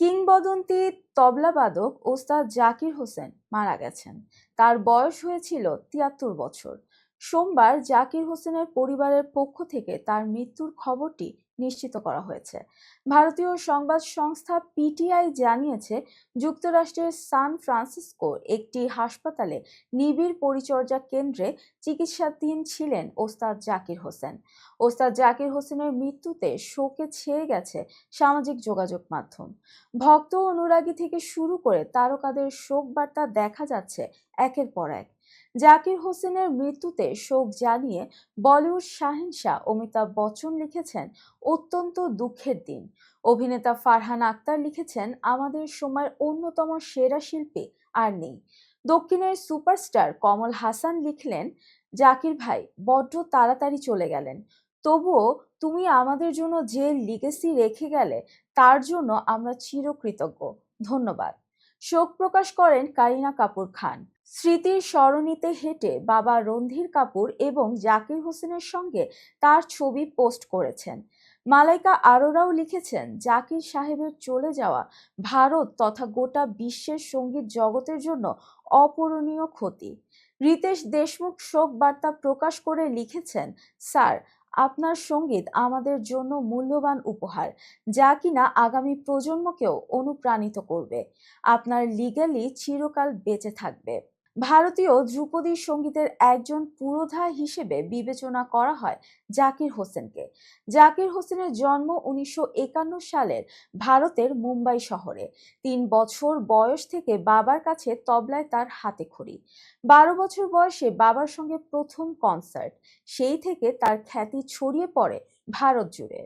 কিংবদন্তি তবলাবাদক ওস্তাদ জাকির হোসেন মারা গেছেন। তার বয়স হয়েছিল ৭৩ বছর। সোমবার জাকির হোসেনের পরিবারের পক্ষ থেকে তার মৃত্যুর খবরটি নিশ্চিত করা হয়েছে। ভারতীয় সংবাদ সংস্থা পিটিআই জানিয়েছে, যুক্তরাষ্ট্রের সান ফ্রান্সিসকোর একটি হাসপাতালে নিবিড় পরিচর্যা কেন্দ্রে চিকিৎসাধীন ছিলেন ওস্তাদ জাকির হোসেন। ওস্তাদ জাকির হোসেনের মৃত্যুতে শোকে ছেয়ে গেছে সামাজিক যোগাযোগ মাধ্যম। ভক্ত অনুরাগী থেকে শুরু করে তারকাদের শোক বার্তা দেখা যাচ্ছে একের পর এক। জাকির হোসেনের মৃত্যুতে শোক জানিয়ে বলিউড শাহেনশাহ অমিতাভ বচ্চন লিখেছেন, অত্যন্ত দুঃখের দিন। অভিনেতা ফারহান আক্তার লিখেছেন, আমাদের সময়ের অন্যতম সেরা শিল্পী আর নেই। দক্ষিণের সুপারস্টার কমল হাসান লিখলেন, জাকির ভাই বড্ড তাড়াতাড়ি চলে গেলেন, তবুও তুমি আমাদের জন্য যে লিগেসি রেখে গেলে তার জন্য আমরা চিরকৃতজ্ঞ। ধন্যবাদ। শোক প্রকাশ করেন কারিনা কাপুর খান। স্মৃতির সরণিতে হেঁটে বাবা রণধীর কাপুর এবং জাকির হোসেনের সঙ্গে তার ছবি পোস্ট করেছেন। মালাইকা আরোরাও লিখেছেন, জাকির সাহেবের চলে যাওয়া ভারত তথা গোটা বিশ্বের সঙ্গীত জগতের জন্য অপূরণীয় ক্ষতি। রিতেশ দেশমুখ শোক বার্তা প্রকাশ করে লিখেছেন, স্যার, আপনার সঙ্গীত আমাদের জন্য মূল্যবান উপহার, যা কিনা আগামী প্রজন্মকেও অনুপ্রাণিত করবে। আপনার লিগ্যালি চিরকাল বেঁচে থাকবে। ভারতীয় ধ্রুপদী সঙ্গীতের একজন পুরোধা হিসেবে বিবেচনা করা হয় জাকির হোসেনকে। জাকির হোসেনের জন্ম ১৯৫১ সালের ভারতের মুম্বাই শহরে। ৩ বছর বয়স থেকে বাবার কাছে তবলায় তার হাতেখড়ি। ১২ বছর বয়সে বাবার সঙ্গে প্রথম কনসার্ট। সেই থেকে তার খ্যাতি ছড়িয়ে পড়ে ভারত জুড়ে।